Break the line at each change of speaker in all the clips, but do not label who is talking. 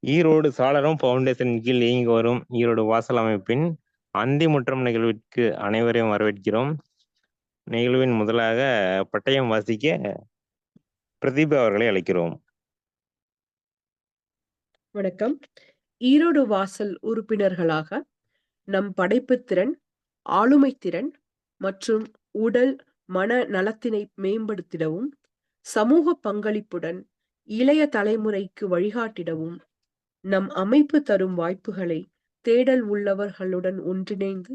ஈரோடு சாளரம் ஃபவுண்டேஷன் கீழ் இயங்கி வரும் ஈரோடு வாசல் அமைப்பின் அந்தி முற்றம் நிகழ்விற்கு அனைவரையும் வரவேற்கிறோம். நிகழ்வின் முதலாக பட்டயம் வாசிக்க பிரதீபா அவர்களை அழைக்கிறோம்.
வணக்கம். ஈரோடு வாசல் உறுப்பினர்களாக நம் படைப்புத்திறன், ஆளுமைத்திறன் மற்றும் உடல் மன நலத்தினை மேம்படுத்திடவும், சமூக பங்களிப்புடன் இளைய தலைமுறைக்கு வழிகாட்டிடவும், நம் அமைப்பு தரும் வாய்ப்புகளை தேடல் உள்ளவர்களுடன் ஒன்றிணைந்து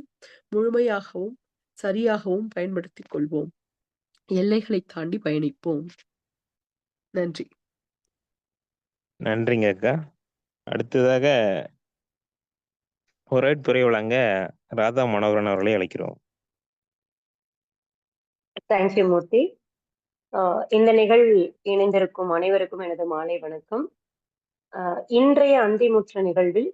முழுமையாகவும் சரியாகவும் பயன்படுத்திக் கொள்வோம். எல்லைகளை தாண்டி பயணிப்போம். நன்றி.
நன்றிங்க அக்கா. அடுத்ததாக உரை வழங்க ராதா மனோகரன் அவர்களை அழைக்கிறோம்.
தேங்க்யூ மூர்த்தி. இந்த நிகழ்வில் இணைந்திருக்கும் அனைவருக்கும் எனது மாலை வணக்கம். இன்றைய அந்திமுற்ற நிகழ்வில்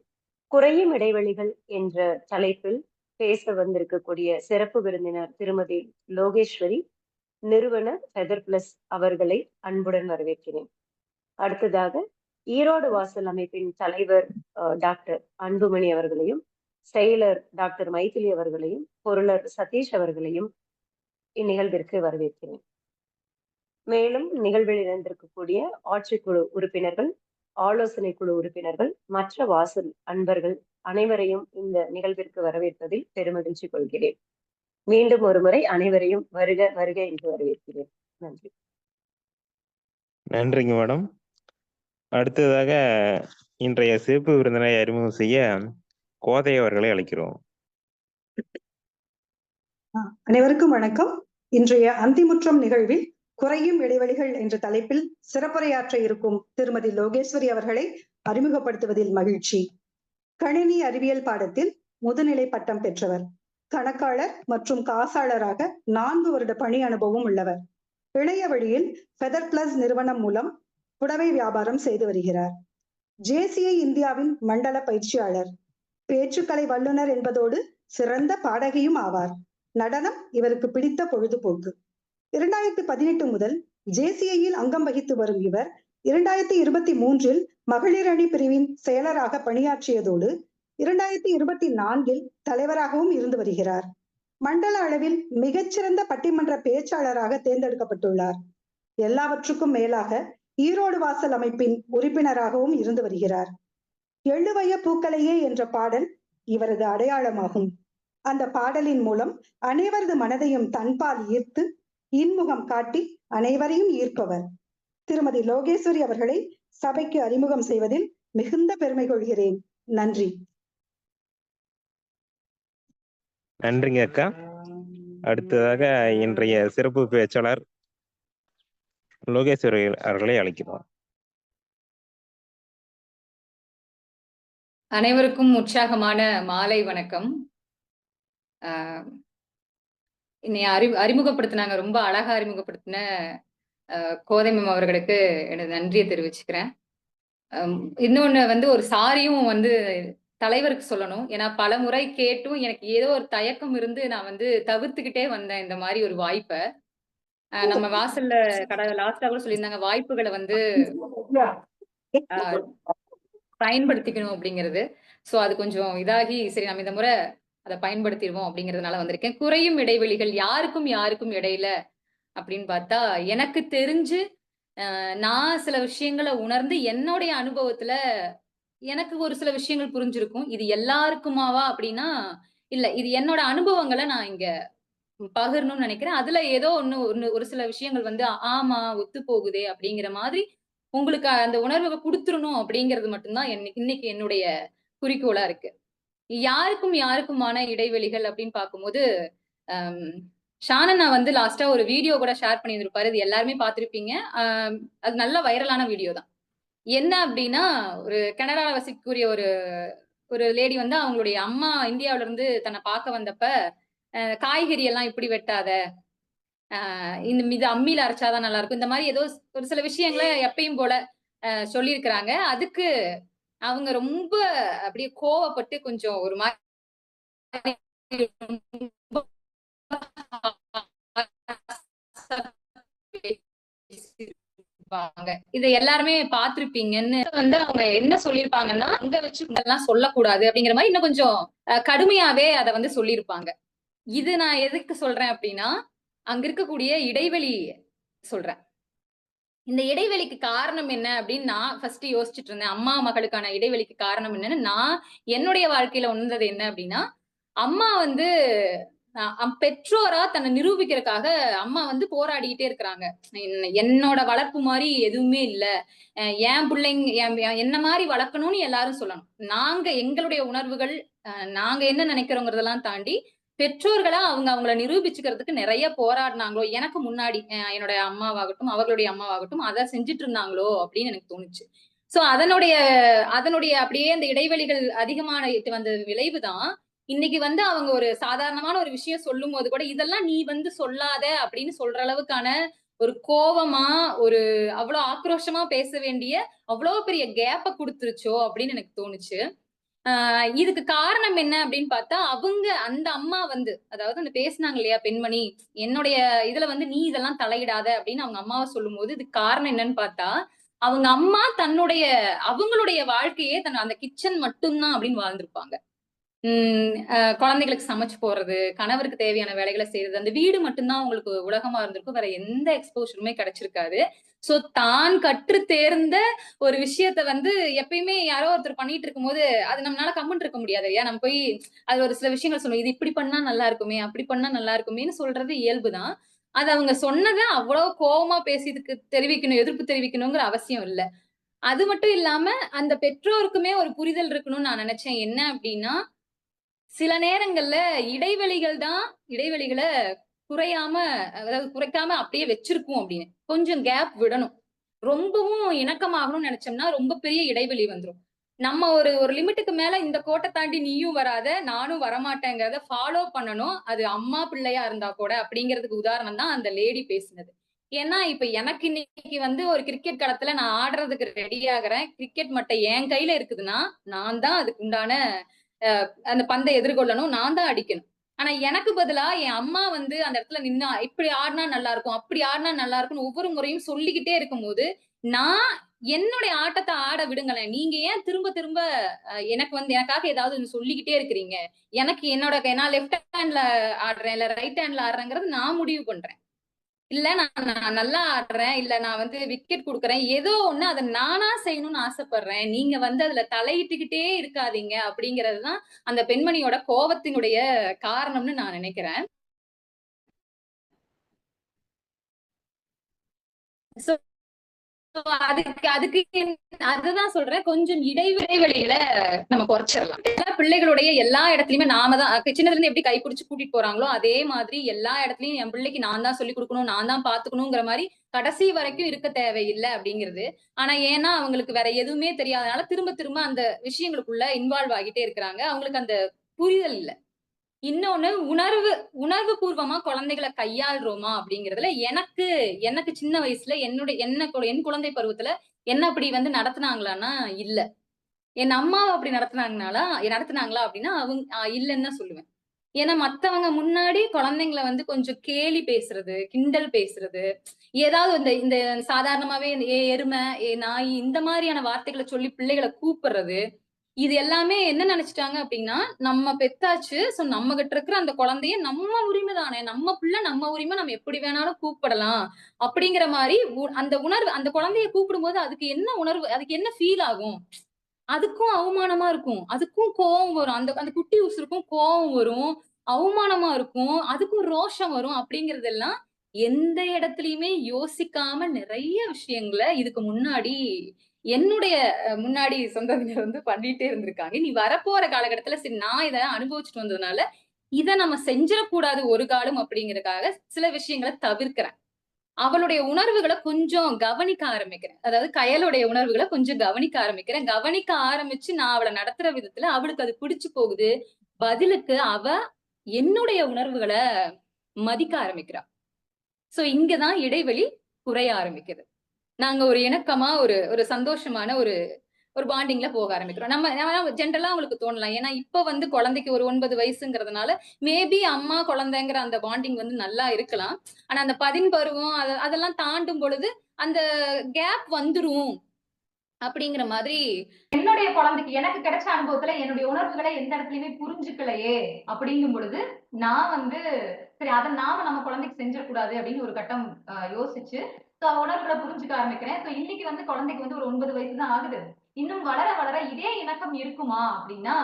குறையும் இடைவெளிகள் என்ற தலைப்பில் பேச வந்திருக்கக்கூடிய சிறப்பு விருந்தினர் திருமதி லோகேஸ்வரி, நிறுவனர் ஃபெதர் பிளஸ் அவர்களை அன்புடன் வரவேற்கிறேன். அடுத்ததாக ஈரோடு வாசல் அமைப்பின் தலைவர் டாக்டர் அன்புமணி அவர்களையும், செயலர் டாக்டர் மைதிலி அவர்களையும், பொருளர் சதீஷ் அவர்களையும் இந்நிகழ்விற்கு வரவேற்கிறேன். மேலும் நிகழ்வில் இணைந்திருக்கக்கூடிய ஆட்சிக்குழு உறுப்பினர்கள், ஆலோசனை குழு உறுப்பினர்கள், மற்ற வாசல் அன்பர்கள் அனைவரையும் இந்த நிகழ்விற்கு வரவேற்பதில் பெருமகிழ்ச்சி கொள்கிறேன். மீண்டும் ஒரு முறை அனைவரையும் வருக வருக என்று வரவேற்கிறேன். நன்றி.
நன்றிங்க மேடம். அடுத்ததாக இன்றைய சிறப்பு விருந்தினரை அறிமுகம் செய்ய கோதை அவர்களை அழைக்கிறோம்.
அனைவருக்கும் வணக்கம். இன்றைய அந்திமுற்றம் நிகழ்வில் குறையும் இடைவெளிகள் என்ற தலைப்பில் சிறப்புரையாற்ற இருக்கும் திருமதி லோகேஸ்வரி அவர்களை அறிமுகப்படுத்துவதில் மகிழ்ச்சி. கணினி அறிவியல் பாடத்தில் முதுநிலை பட்டம் பெற்றவர். கணக்காளர் மற்றும் காசாளராக 4 வருட பணி அனுபவம் உள்ளவர். இணைய வழியில் ஃபெதர் பிளஸ் நிறுவனம் மூலம் புடவை வியாபாரம் செய்து வருகிறார். JCI இந்தியாவின் மண்டல பயிற்சியாளர், பேச்சுக்கலை வல்லுநர் என்பதோடு சிறந்த பாடகியும் ஆவார். நடனம் இவருக்கு பிடித்த பொழுதுபோக்கு. 2018 முதல் JCI-யில் அங்கம் வகித்து வரும் இவர் 2023-இல் மகளிர் அணி பிரிவின் செயலராக பணியாற்றியதோடு 2024-இல் தலைவராகவும் இருந்து வருகிறார். மண்டல அளவில் மிகச்சிறந்த பட்டிமன்ற பேச்சாளராக தேர்ந்தெடுக்கப்பட்டுள்ளார். எல்லாவற்றுக்கும் மேலாக ஈரோடு வாசல் அமைப்பின் உறுப்பினராகவும் இருந்து வருகிறார். எழுவய பூக்களையே என்ற பாடல் இவரது அடையாளமாகும். அந்த பாடலின் மூலம் அனைவரது மனதையும் தன்பால் ஈர்த்து இன்முகம் காட்டி அனைவரையும் ஈர்ப்பவர். திருமதி லோகேஸ்வரி அவர்களை சபைக்கு அறிமுகம் செய்வதில் மிகுந்த பெருமை கொள்கிறேன். நன்றி.
நன்றிங்க அக்கா. அடுத்ததாக இன்றைய சிறப்பு பேச்சாளர் லோகேஸ்வரி அவர்களை அழைக்கிறோம்.
அனைவருக்கும் உற்சாகமான மாலை வணக்கம். என்னை அறிமுகப்படுத்தினாங்க, ரொம்ப அழகா அறிமுகப்படுத்தின கோதை மேம் அவர்களுக்கு எனது நன்றியை தெரிவிச்சுக்கிறேன். இன்னொன்னு வந்து ஒரு சாரியும் வந்து தலைவருக்கு சொல்லணும். ஏன்னா பல முறை கேட்டும் எனக்கு ஏதோ ஒரு தயக்கம் இருந்து நான் வந்து தவிர்த்துக்கிட்டே வந்தேன் இந்த மாதிரி ஒரு வாய்ப்பை. நம்ம வாசல்ல லாஸ்டா கூட சொல்லியிருந்தாங்க, வாய்ப்புகளை வந்து பயன்படுத்திக்கணும் அப்படிங்கிறது. சோ அது கொஞ்சம் இதாகி சரி நம்ம இந்த முறை அதை பயன்படுத்திடுவோம் அப்படிங்கிறதுனால வந்திருக்கேன். குறையும் இடைவெளிகள் யாருக்கும் யாருக்கும் இடையில அப்படின்னு பார்த்தா, எனக்கு தெரிஞ்சு நான் சில விஷயங்களை உணர்ந்து என்னுடைய அனுபவத்துல எனக்கு ஒரு சில விஷயங்கள் புரிஞ்சிருக்கும். இது எல்லாருக்குமாவா அப்படின்னா இல்ல, இது என்னோட அனுபவங்களை நான் இங்க பகிரணும்னு நினைக்கிறேன். அதுல ஏதோ ஒரு சில விஷயங்கள் வந்து ஆமா ஒத்து போகுதே அப்படிங்கிற மாதிரி உங்களுக்கு அந்த உணர்வை கொடுத்துடணும் அப்படிங்கிறது மட்டும்தான் இன்னைக்கு என்னுடைய குறிக்கோளா இருக்கு. யாருக்கும் யாருக்குமான இடைவெளிகள் அப்படின்னு பார்க்கும்போது ஷானண்ணா வந்து லாஸ்டா ஒரு வீடியோ கூட ஷேர் பண்ணியிருப்பாரு. இது எல்லாருமே பார்த்திருப்பீங்க. அது நல்ல வைரலான வீடியோ தான். என்ன அப்படின்னா, ஒரு கனடால வசிக்கக்கூடிய ஒரு லேடி வந்து அவங்களுடைய அம்மா இந்தியாவில இருந்து தன்னை பார்க்க வந்தப்ப காய்கறி எல்லாம் இப்படி வெட்டாத, இது அம்மியில அரைச்சாதான் நல்லா இருக்கும், இந்த மாதிரி ஏதோ ஒரு சில விஷயங்களை எப்பயும் போல சொல்லியிருக்கிறாங்க. அதுக்கு அவங்க ரொம்ப அப்படியே கோவப்பட்டு கொஞ்சம் ஒரு மாதிரி சொல்லியிருப்பாங்க. இதை எல்லாருமே பார்த்திருப்பீங்கன்னு வந்து அவங்க என்ன சொல்லியிருப்பாங்கன்னா, அங்க வச்சு இதெல்லாம் சொல்லக்கூடாது அப்படிங்கிற மாதிரி இன்னும் கொஞ்சம் கடுமையாவே அதை வந்து சொல்லியிருப்பாங்க. இது நான் எதுக்கு சொல்றேன் அப்படின்னா, அங்க இருக்கக்கூடிய இடைவெளி சொல்றேன். இந்த இடைவெளிக்கு காரணம் என்ன அப்படின்னு நான் ஃபர்ஸ்ட் யோசிச்சுட்டு இருந்தேன். அம்மா மகளுக்கான இடைவெளிக்கு காரணம் என்னன்னு நான் என்னுடைய வாழ்க்கையில உணர்ந்தது என்ன அப்படின்னா, அம்மா வந்து பெற்றோரா தன்னை நிரூபிக்கிறதுக்காக அம்மா வந்து போராடிக்கிட்டே இருக்கிறாங்க. என்னோட வளர்ப்பு மாதிரி எதுவுமே இல்ல. என் பிள்ளைங்க என்ன மாதிரி வளர்க்கணும்னு எல்லாரும் சொல்லணும். நாங்க எங்களுடைய உணர்வுகள், நாங்க என்ன நினைக்கிறோங்கிறதெல்லாம் தாண்டி பெற்றோர்களா அவங்க அவங்கள நிரூபிச்சுக்கிறதுக்கு நிறைய போராடினாங்களோ, எனக்கு முன்னாடி என்னோட அம்மாவாகட்டும், அவர்களுடைய அம்மாவாகட்டும் அதை செஞ்சுட்டு இருந்தாங்களோ அப்படின்னு எனக்கு தோணுச்சு. சோ அதனுடைய அப்படியே அந்த இடைவெளிகள் அதிகமாயிட்டு வந்த விளைவுதான் இன்னைக்கு வந்து அவங்க ஒரு சாதாரணமான ஒரு விஷயம் சொல்லும் போது கூட இதெல்லாம் நீ வந்து சொல்லாத அப்படின்னு சொல்ற அளவுக்கான ஒரு கோவமா, ஒரு அவ்வளவு ஆக்ரோஷமா பேச வேண்டிய அவ்வளவு பெரிய கேப்ப கொடுத்துருச்சோ அப்படின்னு எனக்கு தோணுச்சு. இதுக்கு காரணம் என்ன அப்படின்னு பார்த்தா, அந்த அம்மா வந்து அதாவது அந்த பேசினாங்க இல்லையா பெண்மணி, என்னுடைய இதுல வந்து நீ இதெல்லாம் தலையிடாத அப்படின்னு அவங்க அம்மாவை சொல்லும் போது இதுக்கு காரணம் என்னன்னு பார்த்தா, அவங்க அம்மா அவங்களுடைய வாழ்க்கையே அந்த கிச்சன் மட்டும்தான் அப்படின்னு வாழ்ந்திருப்பாங்க. குழந்தைகளுக்கு சமைச்சு போடுறது, கணவருக்கு தேவையான வேலைகளை செய்யறது, அந்த வீடு மட்டும்தான் உங்களுக்கு உலகமா இருந்திருக்கும். வேற எந்த எக்ஸ்போஷருமே கிடைச்சிருக்காது. சோ தான் கற்று தேர்ந்த ஒரு விஷயத்த வந்து எப்பயுமே யாரோ ஒருத்தர் பண்ணிட்டு இருக்கும்போது அது நம்மளால கம்முன்னு இருக்க முடியாது இல்லையா? நம்ம போய் அது ஒரு சில விஷயங்கள் சொல்லுவோம். இது இப்படி பண்ணா நல்லா இருக்குமே, அப்படி பண்ணா நல்லா இருக்குமேன்னு சொல்றது இயல்புதான். அது அவங்க சொன்னதை அவ்வளவு கோவமா பேசியதுக்கு எதிர்ப்பு தெரிவிக்கணுங்கிற அவசியம் இல்ல. அது மட்டும் இல்லாம அந்த பெற்றோருக்குமே ஒரு புரிதல் இருக்கணும்னு நான் நினைச்சேன். என்ன அப்படின்னா, சில நேரங்கள்ல இடைவெளிகளை குறைக்காம அப்படியே வச்சிருக்கும் அப்படின்னு கொஞ்சம் கேப் விடணும். ரொம்பவும் இணக்கமாகணும்னு நினைச்சோம்னா ரொம்ப பெரிய இடைவெளி வந்துரும். நம்ம ஒரு லிமிட்டுக்கு மேல இந்த கோட்டை தாண்டி நீயும் வராத, நானும் வரமாட்டேங்கிறத ஃபாலோ பண்ணணும். அது அம்மா பிள்ளையா இருந்தா கூட அப்படிங்கிறதுக்கு உதாரணம் தான் அந்த லேடி பேசினது. ஏன்னா இப்ப எனக்கு இன்னைக்கு வந்து ஒரு கிரிக்கெட் களத்துல நான் ஆடுறதுக்கு ரெடி ஆகுறேன். கிரிக்கெட் மட்டை என் கையில இருக்குதுன்னா நான் தான் அதுக்கு உண்டான அந்த பந்தை எதிர்கொள்ளணும், நான் தான் அடிக்கணும். ஆனா எனக்கு பதிலா என் அம்மா வந்து அந்த இடத்துல நின்னா இப்படி ஆடினா நல்லா இருக்கும், அப்படி ஆடினா நல்லா இருக்கும்னு ஒவ்வொரு முறையும் சொல்லிக்கிட்டே இருக்கும்போது நான் என்னுடைய ஆட்டத்தை ஆட விடுங்களேன். நீங்க ஏன் திரும்ப திரும்ப எனக்காக ஏதாவது சொல்லிக்கிட்டே இருக்கிறீங்க? நான் லெஃப்ட் ஹேண்ட்ல ஆடுறேன் இல்ல ரைட் ஹேண்ட்ல ஆடுறேங்கிறது நான் முடிவு பண்றேன். இல்ல நான் நல்லா ஆடுறேன், இல்ல நான் வந்து விக்கெட் குடுக்குறேன், ஏதோ ஒண்ணு அதை நானா செய்யணும்னு ஆசைப்படுறேன். நீங்க வந்து அதுல தலையிட்டுக்கிட்டே இருக்காதீங்க அப்படிங்கறதுதான் அந்த பெண்மணியோட கோபத்தினுடைய காரணம்னு நான் நினைக்கிறேன். அதுதான் சொல்றேன். கொஞ்சம் இடைவெளிகளை நம்ம குறைச்சிடலாம். பிள்ளைகளுடைய எல்லா இடத்துலயுமே நாம தான் சின்னதுல இருந்து எப்படி கைப்பிடிச்சு கூட்டிட்டு போறாங்களோ அதே மாதிரி எல்லா இடத்துலயும் என் பிள்ளைக்கு நான் தான் சொல்லிக் கொடுக்கணும், நான் தான் பாத்துக்கணுங்கிற மாதிரி கடைசி வரைக்கும் இருக்க தேவையில்லை அப்படிங்கிறது. ஆனா ஏன்னா அவங்களுக்கு வேற எதுவுமே தெரியாதனால திரும்ப திரும்ப அந்த விஷயங்களுக்குள்ள இன்வால்வ் ஆகிட்டே இருக்கிறாங்க. அவங்களுக்கு அந்த புரிதல் இல்ல. இன்னொன்னு உணர்வு பூர்வமா குழந்தைகளை கையாள்றோமா அப்படிங்கறதுல எனக்கு சின்ன வயசுல என் குழந்தை பருவத்துல என்ன அப்படி வந்து நடத்துனாங்களான்னா இல்ல. என் அம்மாவை அப்படி நடத்துனாங்களா அப்படின்னா இல்லைன்னு தான் சொல்லுவேன். ஏன்னா மத்தவங்க முன்னாடி குழந்தைங்களை வந்து கொஞ்சம் கேலி பேசுறது, கிண்டல் பேசுறது, ஏதாவது இந்த சாதாரணமாவே எருமை, நாய் இந்த மாதிரியான வார்த்தைகளை சொல்லி பிள்ளைகளை கூப்பிடுறது, இது எல்லாமே என்ன நினைச்சிட்டாங்க அப்படின்னா நம்ம பெத்தாச்சு, சோ நம்ம கிட்ட இருக்கிற அந்த குழந்தைய நம்ம உரிமை தானே, நம்ம பிள்ளை நம்ம உரிமை, நம்ம எப்படி வேணாலும் கூப்பிடலாம் அப்படிங்கிற மாதிரி அந்த உணர்வு அந்த குழந்தைய கூப்பிடும்போது அதுக்கு என்ன ஃபீல் ஆகும்? அதுக்கும் அவமானமா இருக்கும், அதுக்கும் கோவம் வரும், அந்த குட்டி உசுருக்கும் கோவம் வரும், அவமானமா இருக்கும், அதுக்கும் ரோஷம் வரும். அப்படிங்கறதெல்லாம் எந்த இடத்துலயுமே யோசிக்காம நிறைய விஷயங்களை இதுக்கு முன்னாடி என்னுடைய முன்னாடி சொந்தத்தினர் வந்து பண்ணிட்டே இருந்திருக்காங்க. நீ வரப்போற காலகட்டத்துல சரி நான் இதை அனுபவிச்சுட்டு வந்ததுனால இதை நம்ம செஞ்சிடக்கூடாது ஒரு காலம் அப்படிங்கறதுக்காக சில விஷயங்களை தவிர்க்கிறேன். அவளுடைய உணர்வுகளை கொஞ்சம் கவனிக்க ஆரம்பிக்கிறேன். அதாவது கயலுடைய உணர்வுகளை கொஞ்சம் கவனிக்க ஆரம்பிக்கிறேன். கவனிக்க ஆரம்பிச்சு நான் அவளை நடத்துற விதத்துல அவளுக்கு அது பிடிச்சு போகுது. பதிலுக்கு அவ என்னுடைய உணர்வுகளை மதிக்க ஆரம்பிக்கிறா. சோ இங்கதான் இடைவெளி குறைய ஆரம்பிக்குது. நாங்க ஒரு இணக்கமா ஒரு சந்தோஷமான ஒரு பாண்டிங்ல போக ஆரம்பிக்கிறோம். நம்ம ஜென்ரலா அவங்களுக்கு தோணலாம். ஏன்னா இப்ப வந்து குழந்தைக்கு ஒரு 9 வயசுங்கிறதுனால மேபி அம்மா குழந்தைங்கிற அந்த பாண்டிங் வந்து நல்லா இருக்கலாம். ஆனா அந்த 10 பருவம் அதெல்லாம் தாண்டும் பொழுது அந்த கேப் வந்துரும் அப்படிங்கிற மாதிரி. என்னுடைய குழந்தைக்கு எனக்கு கிடைச்ச அனுபவத்துல என்னுடைய உணர்வுகளை எந்த இடத்துலயுமே புரிஞ்சுக்கலையே அப்படிங்கும் பொழுது நான் வந்து சரி அதை நம்ம குழந்தைக்கு செஞ்சிடக்கூடாது அப்படின்னு ஒரு கட்டம் யோசிச்சு உணர்வுகளை புரிஞ்சுக்க ஆரம்பிக்கிறேன். இன்னைக்கு வந்து குழந்தைக்கு வந்து ஒரு 9 வயசு தான் ஆகுது. இன்னும் வளர வளர இதே இணக்கம் இருக்குமா அப்படின்னா,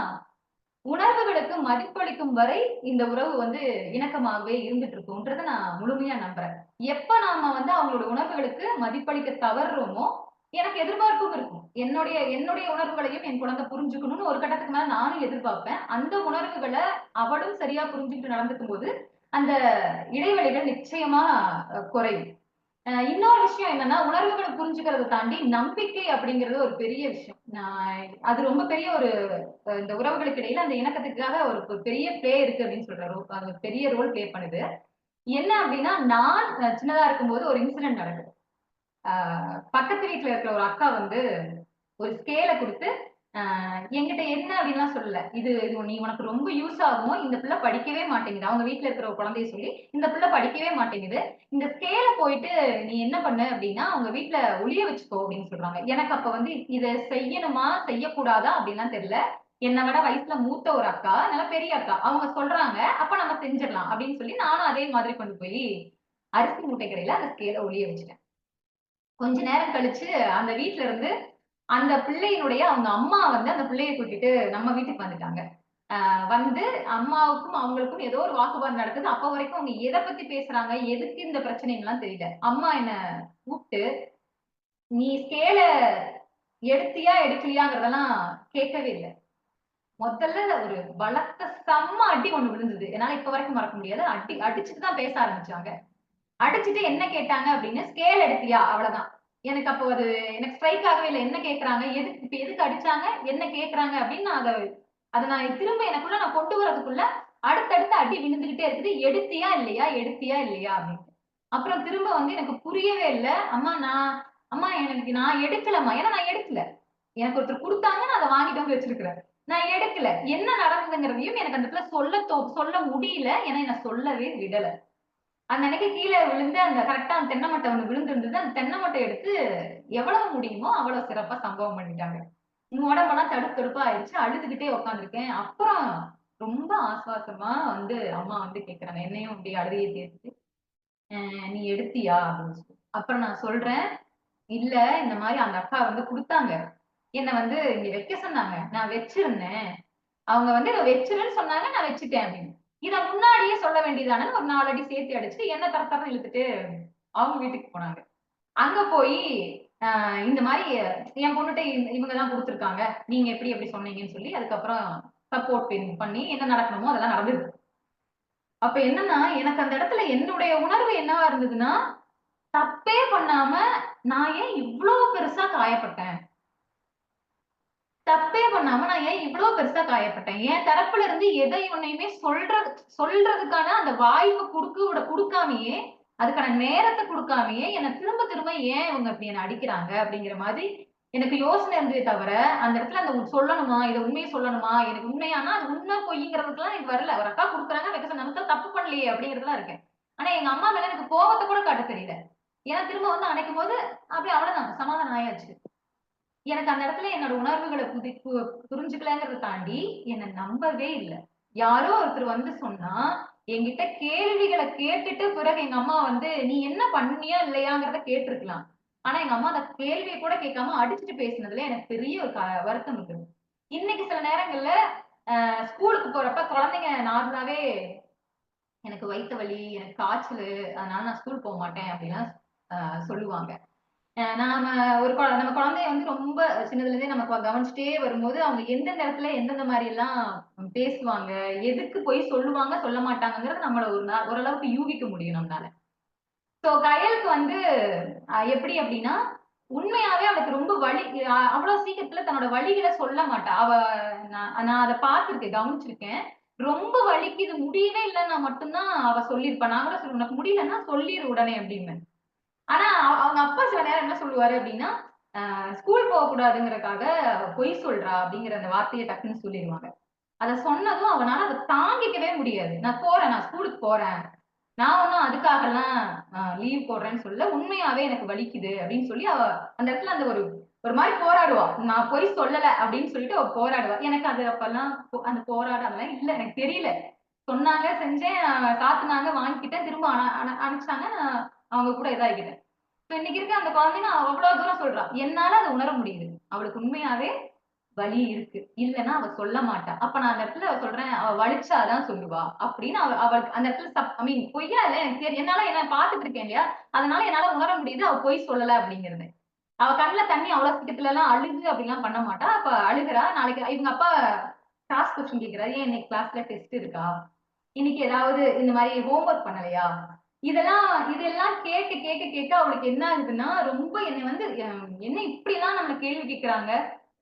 உணர்வுகளுக்கு மதிப்பளிக்கும் வரை இந்த உறவு வந்து இணக்கமாகவே இருந்துட்டு இருக்கும்ன்றத நான் முழுமையா நம்புறேன். எப்ப நாம வந்து அவங்களோட உணர்வுகளுக்கு மதிப்பளிக்க தவறுறோமோ, எனக்கு எதிர்பார்ப்பும் இருக்கும். என்னுடைய உணர்வுகளையும் என் குழந்தை புரிஞ்சுக்கணும்னு ஒரு கட்டத்துக்கு மேல நானும் எதிர்பார்ப்பேன். அந்த உணர்வுகளை அவளும் சரியா புரிஞ்சுக்கிட்டு நடந்துக்கும் போது அந்த இடைவெளிகள் நிச்சயமா குறையும். இன்னொரு விஷயம் என்னன்னா, உணர்வுகளை புரிஞ்சுக்கிறத தாண்டி நம்பிக்கை அப்படிங்கிறது ஒரு பெரிய விஷயம். அது ரொம்ப பெரிய ஒரு இந்த உறவுகளுக்கு இடையில அந்த இணக்கத்துக்காக ஒரு பெரிய பிளே இருக்கு அப்படின்னு சொல்றேன். அது பெரிய ரோல் பிளே பண்ணுது. என்ன அப்படின்னா, நான் சின்னதா இருக்கும்போது ஒரு இன்சிடென்ட் நடக்குது. பக்கத்து வீட்டுல இருக்கிற ஒரு அக்கா வந்து ஒரு ஸ்கேல கொடுத்து என்கிட்ட என்ன அப்படின்லாம் சொல்லல. இது நீ உனக்கு ரொம்ப யூஸ் ஆகும். இந்த பிள்ளை படிக்கவே மாட்டேங்குது. அவங்க வீட்டுல இருக்கிற ஒரு குழந்தைய சொல்லி இந்த பிள்ளை படிக்கவே மாட்டேங்குது. இந்த ஸ்கேல போயிட்டு நீ என்ன பண்ணு அப்படின்னா அவங்க வீட்டுல ஒளிய வச்சுக்கோ அப்படின்னு சொல்றாங்க. எனக்கு அப்ப வந்து இதை செய்யணுமா செய்யக்கூடாதா அப்படின்லாம் தெரியல. என்னை விட வயசுல மூத்த ஒரு அக்கா, நல்ல பெரிய அக்கா, அவங்க சொல்றாங்க அப்ப நம்ம செஞ்சிடலாம் அப்படின்னு சொல்லி நானும் அதே மாதிரி கொண்டு போய் அரிசி மூட்டை கடையில அந்த ஸ்கேல ஒளிய வச்சுட்டேன். கொஞ்ச நேரம் கழிச்சு அந்த வீட்டுல இருந்து அந்த பிள்ளையினுடைய அவங்க அம்மா வந்து அந்த பிள்ளையை கூட்டிட்டு நம்ம வீட்டுக்கு வந்துட்டாங்க. வந்து அம்மாவுக்கும் அவங்களுக்கும் ஏதோ ஒரு வாக்குவாதம் நடக்குது. அப்ப வரைக்கும் அவங்க எதை பத்தி பேசுறாங்க, எதுக்கு இந்த பிரச்சனைலாம் தெரியல. அம்மா என்ன கூப்பிட்டு நீ ஸ்கேல எடுத்தியா எடுக்கலையாங்கிறதெல்லாம் கேட்கவே இல்லை. முதல்ல ஒரு பலத்த செம்ம அடி ஒண்ணு விழுந்தது. என்னால இப்ப வரைக்கும் மறக்க முடியாது. அடிச்சுட்டு தான் பேச ஆரம்பிச்சாங்க. அடிச்சுட்டு என்ன கேட்டாங்க அப்படின்னு, ஸ்கேல் எடுத்தியா அவ்வளவுதான். எனக்கு அப்போ அது எனக்கு ஸ்ட்ரைக் ஆகவே இல்லை. என்ன கேட்கறாங்க, எதுக்கு அடிச்சாங்க, என்ன கேட்கறாங்க அப்படின்னு நான் அதை நான் திரும்ப எனக்குள்ள நான் கொண்டு வரதுக்குள்ள அடுத்தடுத்து அடி விழுந்துகிட்டே இருக்குது. எடுத்தியா இல்லையா எடுத்தியா இல்லையா அப்படின்னு. அப்புறம் திரும்ப வந்து எனக்கு புரியவே இல்லை. அம்மா எனக்கு நான் எடுக்கலம்மா. ஏன்னா நான் எடுக்கல. எனக்கு ஒருத்தர் கொடுத்தாங்க, நான் அதை வாங்கிட்டு வந்து வச்சிருக்கிறேன். நான் எடுக்கல. என்ன நடந்ததுங்கிறதையும் எனக்கு அந்த இடத்துல சொல்ல முடியல. ஏன்னா என்ன சொல்லவே விடல. அந்த அன்னைக்கு கீழே விழுந்து அந்த கரெக்டா அந்த தென்னை மட்டை ஒண்ணு விழுந்திருந்தது. அந்த தென்னை மட்டை எடுத்து எவ்வளவு முடியுமோ அவ்வளவு சிறப்பா சம்பவம் பண்ணிட்டாங்க. உடம்பெல்லாம் தடுப்பா ஆயிடுச்சு. அழுதுகிட்டே உட்காந்துருக்கேன். அப்புறம் ரொம்ப ஆசுவாசமா வந்து அம்மா வந்து கேக்குறாங்க. என்னையும் அப்படி அழுதையை தேர்த்து நீ எடுத்தியா அப்படின்னு சொல்லி. அப்புறம் நான் சொல்றேன், இல்ல இந்த மாதிரி அந்த அக்கா வந்து கொடுத்தாங்க. என்ன வந்து இங்க வைக்க சொன்னாங்க. நான் வச்சிருந்தேன். அவங்க வந்து இதை வச்சிருன்னு சொன்னாங்க, நான் வச்சுட்டேன் அப்படின்னு. இத முன்னாடியே சொல்ல வேண்டியதானு ஒரு 4 அடி சேர்த்து அடிச்சுட்டு என்ன தரத்தரம் இழுத்துட்டு அவங்க வீட்டுக்கு போனாங்க. அங்க போய் இந்த மாதிரி என் பொண்ணுகிட்ட இவங்கதான் கொடுத்துருக்காங்க, நீங்க எப்படி சொன்னீங்கன்னு சொல்லி அதுக்கப்புறம் சப்போர்ட் பண்ணி என்ன நடக்கணுமோ அதெல்லாம் நடந்தது. அப்ப என்னன்னா எனக்கு அந்த இடத்துல என்னுடைய உணர்வு என்னவா இருந்ததுன்னா, தப்பே பண்ணாம நான் ஏன் இவ்வளவு பெருசா காயப்பட்டேன், தப்பே பண்ணாம நான் ஏன் இவ்வளவு பெருசா காயப்பட்டேன், என் தரப்புல இருந்து எதை ஒன்னையுமே சொல்றதுக்கான அந்த வாய்ப்பு கொடுக்காமயே, அதுக்கான நேரத்தை கொடுக்காமயே என்ன திரும்ப திரும்ப ஏன் இவங்க அப்படி என்ன அடிக்கிறாங்க அப்படிங்கிற மாதிரி எனக்கு யோசனை இருந்ததே தவிர, அந்த இடத்துல அந்த சொல்லணுமா, இதை உண்மையை சொல்லணுமா, எனக்கு உண்மையானா அது உண்மை பொய்ங்கிறதுக்கெல்லாம் எனக்கு வரல. ஒரு அக்கா கொடுக்குறாங்க, வைக்க நம்ம தப்பு பண்ணலையே அப்படிங்கிறதுலாம் இருக்கேன். ஆனா எங்க அம்மா மேல எனக்கு கோபத்தை கூட காட்ட தெரியல. ஏன்னா திரும்ப வந்து அணைக்கும் போது அப்படியே அவ்வளவுதான் சமாதானம் ஆயாச்சு. எனக்கு அந்த இடத்துல என்னோட உணர்வுகளை புரிஞ்சுக்கலங்கிறத தாண்டி என்ன நம்பவே இல்லை. யாரோ ஒருத்தர் வந்து சொன்னா என்கிட்ட கேள்விகளை கேட்டுட்டு பிறகு எங்க அம்மா வந்து நீ என்ன பண்ணியா இல்லையாங்கிறத கேட்டிருக்கலாம். ஆனா எங்க அம்மா அந்த கேள்வியை கூட கேட்காம அடிச்சுட்டு பேசினதுல எனக்கு பெரிய ஒரு வருத்தம் இருக்குது. இன்னைக்கு சில நேரங்கள்ல ஸ்கூலுக்கு போறப்ப குழந்தைங்க நார்மலாவே எனக்கு வயிற்று வலி, எனக்கு காய்ச்சல், அதனால நான் ஸ்கூல் போக மாட்டேன் அப்படிலாம் சொல்லுவாங்க. நாம நம்ம குழந்தைய வந்து ரொம்ப சின்னதுல இருந்தே நம்ம கவனிச்சுட்டே வரும்போது அவங்க எந்தெந்த இடத்துல எந்தெந்த மாதிரி எல்லாம் பேசுவாங்க, எதுக்கு போய் சொல்லுவாங்க சொல்ல மாட்டாங்கிறது நம்மள ஓரளவுக்கு யூகிக்க முடியும் நம்மளால. சோ கயலுக்கு வந்து எப்படி அப்படின்னா, உண்மையாவே அவளுக்கு ரொம்ப வலி, அவ்வளவு சீக்கிரத்துல தன்னோட வலிகளை சொல்ல மாட்டா. நான் அதை பார்த்திருக்கேன், கவனிச்சிருக்கேன். ரொம்ப வலிக்குது முடியவே இல்லைன்னா மட்டும்தான் அவ சொல்லியிருப்பா. நான் கூட சொல்லுவேன், உனக்கு முடியலன்னா சொல்லிடு உடனே அப்படின்னு. ஆனா அவங்க அப்பா சில நேரம் என்ன சொல்லுவாரு அப்படின்னா, ஸ்கூல் போக கூடாதுங்கிறதுக்காக பொய் சொல்றா அப்படிங்கிற அந்த வார்த்தையை டக்குன்னு சொல்லிடுவாங்க. அத சொன்னதும் அவனால அதை தாங்கிக்கவே முடியாது. நான் ஸ்கூலுக்கு போறேன் நான் ஒன்னும் அதுக்காகலாம் லீவ் போடுறேன்னு சொல்ல, உண்மையாவே எனக்கு வலிக்குது அப்படின்னு சொல்லி அவ அந்த இடத்துல அந்த ஒரு ஒரு மாதிரி போராடுவா. நான் பொய் சொல்லல அப்படின்னு சொல்லிட்டு அவ போராடுவா. எனக்கு அது அப்பெல்லாம் அந்த போராடலாம் இல்ல, எனக்கு தெரியல. சொன்னாங்க, செஞ்சேன், காத்துனாங்க, வாங்கிக்கிட்டேன், திரும்ப அனுப்பிச்சாங்க, நான் அவங்க கூட இதாகிட்டேன். இன்னைக்கு இருக்க அந்த குழந்தைங்க அவ்வளவு தூரம் சொல்றா. என்னால அதை உணர முடியுது. அவளுக்கு உண்மையாவே வலி இருக்கு. இல்லன்னா அவ சொல்ல மாட்டா. அப்ப நான் அந்த இடத்துல சொல்றேன், அவ வலிச்சாதான் சொல்லுவா அப்படின்னு அவளுக்கு அந்த இடத்துல ஐ மீன் பொய்யா இல்ல, எனக்கு தெரியும். என்னால என்ன பார்த்துட்டு இருக்கேன் இல்லையா, அதனால என்னால உணர முடியுது அவ பொய் சொல்லல அப்படிங்கிறது. அவ கண்ணுல தண்ணி அவ்வளவு சீக்கிரத்துல எல்லாம் அழுகு அப்படிலாம் பண்ண மாட்டா. அப்ப அழுகுறா. நாளைக்கு இவங்க அப்பா கிளாஸ் கொஸ்டின் கேக்குறாரு, ஏன் இன்னைக்கு கிளாஸ்ல டெஸ்ட் இருக்கா, இன்னைக்கு ஏதாவது இந்த மாதிரி ஹோம்ஒர்க் பண்ணலையா, இதெல்லாம் கேட்க கேட்க கேட்க அவளுக்கு என்ன ஆகுதுன்னா, ரொம்ப என்னை வந்து என்ன இப்படி எல்லாம் நம்மள கேள்வி கேட்கிறாங்க,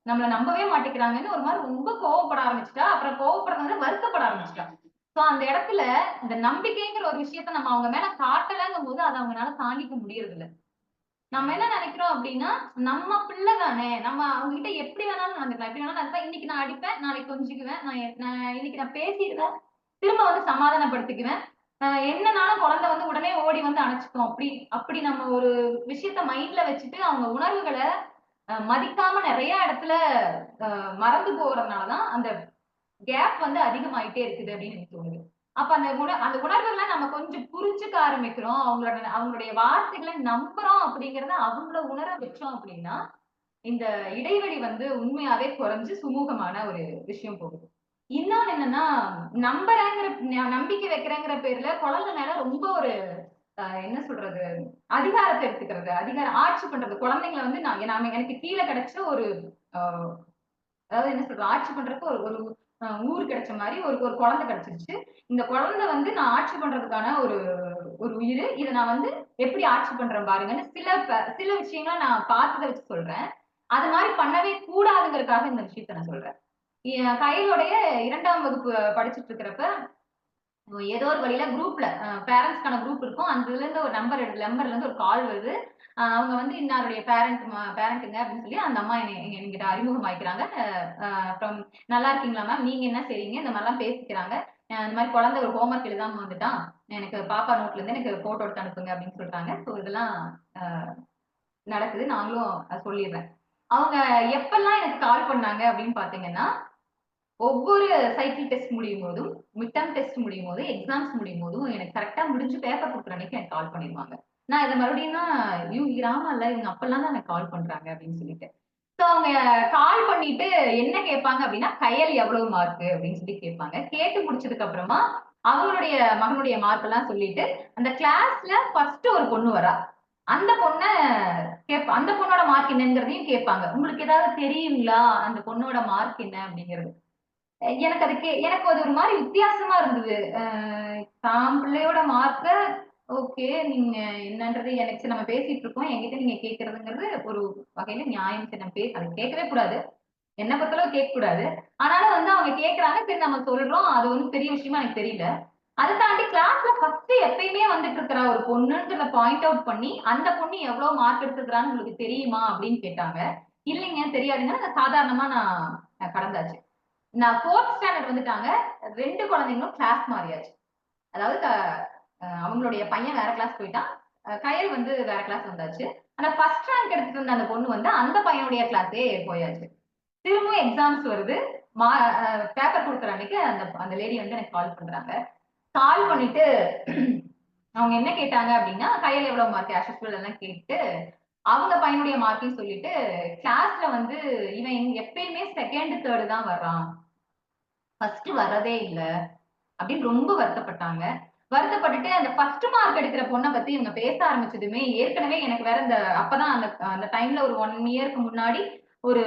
நம்மள நம்பவே மாட்டேங்கிறாங்கன்னு ஒரு மாதிரி ரொம்ப கோவப்பட ஆரம்பிச்சிட்டா. அப்புறம் கோவப்படுறது வந்து வருத்தப்பட ஆரம்பிச்சிட்டா. சோ அந்த இடத்துல இந்த நம்பிக்கைங்கிற ஒரு விஷயத்த நம்ம அவங்க மேல காட்டலங்கும் போது அதை அவங்களால தாண்டிக்க முடியறது இல்ல. நம்ம என்ன நினைக்கிறோம் அப்படின்னா, நம்ம பிள்ளை தானே, நம்ம அவங்க கிட்ட எப்படி வேணாலும் நடந்துக்கலாம், எப்படி வேணாலும் நடந்துக்கலாம். இன்னைக்கு நான் அடிப்பேன், நாளைக்கு கொஞ்சிக்குவேன், நான் இன்னைக்கு நான் பேசிடுவேன், திரும்ப வந்து சமாதானப்படுத்திக்குவேன். என்னனாலும் குழந்தை வந்து உடனே ஓடி வந்து அணைச்சுக்கும். அப்படி அப்படி நம்ம ஒரு விஷயத்த மைண்ட்ல வச்சுட்டு அவங்க உணர்வுகளை மதிக்காம நிறைய இடத்துல மறந்து போறதுனாலதான் அந்த கேப் வந்து அதிகமாயிட்டே இருக்குது அப்படின்னு எனக்கு தோணுது. அப்ப அந்த உணர்வுகளை நம்ம கொஞ்சம் புரிஞ்சுக்க ஆரம்பிக்கிறோம். அவங்களுடைய வார்த்தைகளை நம்புறோம் அப்படிங்கறத அவங்கள உணர வச்சோம் அப்படின்னா, இந்த இடைவெளி வந்து உண்மையாவே குறைஞ்சு சுமூகமான ஒரு விஷயம் போகுது. இன்னொன்னு என்னன்னா, நம்புறேங்கிற நம்பிக்கை வைக்கிறேங்கிற பேர்ல குழந்தை மேல ரொம்ப ஒரு என்ன சொல்றது, அதிகாரத்தை எடுத்துக்கிறது, அதிகாரம் ஆட்சி பண்றது. குழந்தைங்களை வந்து எனக்கு கீழே கிடைச்ச ஒரு அஹ் அதாவது என்ன சொல்றது, ஆட்சி பண்றதுக்கு ஒரு ஒரு ஊர் கிடைச்ச மாதிரி ஒரு ஒரு குழந்தை கிடைச்சிருச்சு. இந்த குழந்தை வந்து நான் ஆட்சி பண்றதுக்கான ஒரு ஒரு உயிர். இதை நான் வந்து எப்படி ஆட்சி பண்றேன் பாருங்கன்னு சில விஷயங்களை நான் பார்த்ததை வச்சு சொல்றேன். அது மாதிரி பண்ணவே கூடாதுங்கிறதுக்காக இந்த விஷயத்த நான் சொல்றேன். கையிலுடைய 2ஆம் வகுப்பு படிச்சுட்டு இருக்கிறப்ப ஏதோ ஒரு வழியில குரூப்ல பேரண்ட்ஸ்க்கான குரூப் இருக்கும். அந்த இதுல இருந்து ஒரு நம்பர்ல இருந்து ஒரு கால் வருது. அவங்க வந்து இன்னாருடைய பேரண்ட்டுங்க அப்படின்னு சொல்லி அந்த அம்மா என்கிட்ட அறிமுகமாயிக்கிறாங்க. அப்புறம் நல்லா இருக்கீங்களா மேம், நீங்க என்ன செய்றீங்க, இந்த மாதிரிலாம் பேசிக்கிறாங்க. இந்த மாதிரி குழந்தை ஒரு ஹோம்ஒர்க் எழுதாம வந்துட்டான், எனக்கு பாப்பா நோட்ல இருந்து எனக்கு போட்டோ எடுத்து அனுப்புங்க அப்படின்னு சொல்றாங்க. ஸோ இதெல்லாம் நடக்குது. நாங்களும் சொல்லிடுறேன். அவங்க எப்பெல்லாம் எனக்கு கால் பண்ணாங்க அப்படின்னு பாத்தீங்கன்னா, ஒவ்வொரு சைக்கிள் டெஸ்ட் முடியும் போதும், மிட் டெர்ம் டெஸ்ட் முடியும் போது, எக்ஸாம்ஸ் முடியும் போதும் எனக்கு கரெக்டா முடிஞ்சு பேப்பர் குடுக்குற அன்னைக்கு எனக்கு கால் பண்ணிடுவாங்க. நான் இதை மறுபடியும் தான் இவங்க ஆமால்ல, இவங்க அப்பெல்லாம் தான் எனக்கு கால் பண்றாங்க அப்படின்னு சொல்லிட்டு. சோ அவங்க கால் பண்ணிட்டு என்ன கேட்பாங்க அப்படின்னா, கையல் எவ்வளவு மார்க் அப்படின்னு சொல்லி கேட்பாங்க. கேட்டு முடிச்சதுக்கு அப்புறமா அவங்களுடைய மகனுடைய மார்க் எல்லாம் சொல்லிட்டு, அந்த கிளாஸ்ல ஃபர்ஸ்ட் ஒரு பொண்ணு வரா. அந்த பொண்ண அந்த பொண்ணோட மார்க் என்னங்கிறதையும் கேட்பாங்க. உங்களுக்கு ஏதாவது தெரியுங்களா அந்த பொண்ணோட மார்க் என்ன அப்படிங்கிறது? எனக்கு அது ஒரு மாதிரி வித்தியாசமா இருந்தது. தான் பிள்ளையோட மார்க்க ஓகே, நீங்க என்னன்றது எனக்கு சரி, நம்ம பேசிட்டு இருக்கோம், என்கிட்ட நீங்க கேட்கறதுங்கிறது ஒரு வகையில நியாயம். சரி, நம்ம அது கேட்கவே கூடாது, என்ன பொறுத்தளவு கேட்க கூடாது. ஆனாலும் வந்து அவங்க கேட்கறாங்க, சரி நம்ம சொல்றோம், அது ஒன்றும் பெரிய விஷயமா எனக்கு தெரியல. அதை தாண்டி கிளாஸ்ல ஃபர்ஸ்ட் எப்பயுமே வந்துட்டு இருக்கிற ஒரு பொண்ணுன்றத பாயிண்ட் அவுட் பண்ணி, அந்த பொண்ணு எவ்வளவு மார்க் எடுத்துக்கிறான்னு உங்களுக்கு தெரியுமா அப்படின்னு கேட்டாங்க. இல்லைங்க தெரியாதுங்க, சாதாரணமா நான் கடந்தாச்சு. நான் 4th ஸ்டாண்டர்ட் வந்துட்டாங்க. 2 குழந்தைங்களும் கிளாஸ் மாறியாச்சு. அதாவது அவங்களுடைய பையன் வேற கிளாஸ் போயிட்டான். கயல் வந்து வேற கிளாஸ் வந்தாச்சு. ஆனா ஃபர்ஸ்ட் ரேங்க் எடுத்துட்டு இருந்த அந்த பொண்ணு வந்து அந்த பையனுடைய கிளாஸே போயாச்சு. திரும்பவும் எக்ஸாம்ஸ் வருது. பேப்பர் கொடுக்குற அன்னைக்கு அந்த அந்த லேடி வந்து எனக்கு கால் பண்றாங்க. கால் பண்ணிட்டு அவங்க என்ன கேட்டாங்க அப்படின்னா, கையில எவ்வளவு மார்க் ஆஸ் யூசுவல் எல்லாம் கேட்டு அவங்க பையனுடைய மார்க்கையும் சொல்லிட்டு, கிளாஸ்ல வந்து இவன் எப்பயுமே செகண்ட் தேர்டு தான் வர்றான், ஃபர்ஸ்ட் வரதே இல்ல அப்படின்னு ரொம்ப வருத்தப்பட்டாங்க. வருத்தப்பட்டுட்டு அந்த ஃபர்ஸ்ட் மார்க் எடுக்கிற பொண்ணை பத்தி இவங்க பேச ஆரம்பிச்சதுமே, ஏற்கனவே எனக்கு வேற இந்த அப்பதான் அந்த அந்த டைம்ல ஒரு 1 இயருக்கு முன்னாடி ஒரு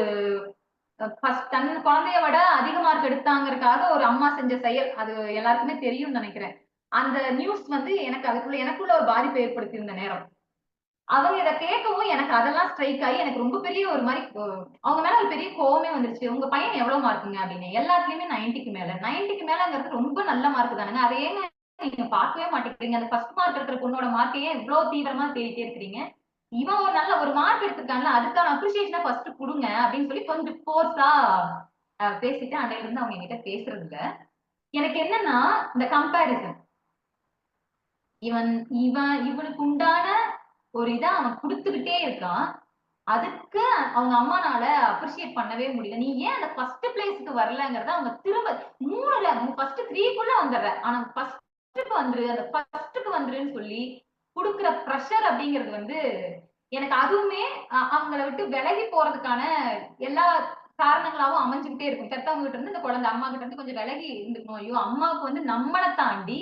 ஃபர்ஸ்ட் தன் குழந்தைய விட அதிக மார்க் எடுத்தாங்கறதுக்காக ஒரு அம்மா செஞ்ச செயல், அது எல்லாருக்குமே தெரியும்னு நினைக்கிறேன். அந்த நியூஸ் வந்து எனக்குள்ள ஒரு பாதிப்பை ஏற்படுத்தி இருந்த நேரம். அவங்க இத கேட்கவும் எனக்கு அதெல்லாம் ஸ்ட்ரைக் ஆகி எனக்கு ரொம்ப பெரிய ஒரு மாதிரி அவங்க மேல ஒரு பெரிய கோவமே வந்துருச்சு. உங்க பையன் எவ்வளவு மார்க்குங்க அப்படின்னு. எல்லாத்துலயுமே 90க்கு மேல. 90க்கு மேலங்கிறது ரொம்ப நல்ல மார்க் தானுங்க. அதை ஏங்க நீங்க பார்க்கவே மாட்டேங்கிறீங்க? அந்த ஃபர்ஸ்ட் மார்க் இருக்கிற பொண்ணோட மார்க்கையே இவ்வளவு தீவிரமா தேடிட்டே இருக்கிறீங்க. இவன் ஒரு நல்ல ஒரு மார்க் எடுத்திருக்கான்ல, அதுக்கான அப்ரிசியேஷனை ஃபர்ஸ்ட் கொடுங்க அப்படின்னு சொல்லி கொஞ்சம் ஃபோர்ஸா பேசிட்டு அன்னையில இருந்து அவங்க என்கிட்ட பேசுறது இல்ல. எனக்கு என்னன்னா இந்த கம்பேரிசன், இவனுக்கு உண்டான ஒரு இதை அவன் கொடுத்துக்கிட்டே இருக்கான். அதுக்கு அவங்க அம்மானால அப்ரிஷியேட் பண்ணவே முடியல. நீ ஏன் அந்த ஃபர்ஸ்ட் பிளேஸ்க்கு வரலங்கிறத அவங்க திரும்ப 3ல ஃபர்ஸ்ட் 3க்குள்ள வந்துடுற, ஆனா ஃபர்ஸ்ட்க்கு வந்துரு, அந்த ஃபர்ஸ்ட்க்கு வந்துருன்னு சொல்லி கொடுக்குற ப்ரெஷர் அப்படிங்கிறது வந்து எனக்கு அதுவுமே அவங்கள விட்டு விலகி போறதுக்கான எல்லா காரணங்களாவும் அமைஞ்சுக்கிட்டே இருக்கும். பெத்தவங்க கிட்ட இருந்து இந்த குழந்தை அம்மா கிட்ட இருந்து கொஞ்சம் விலகி இருந்துக்கணும். ஐயோ அம்மாவுக்கு வந்து நம்மளை தாண்டி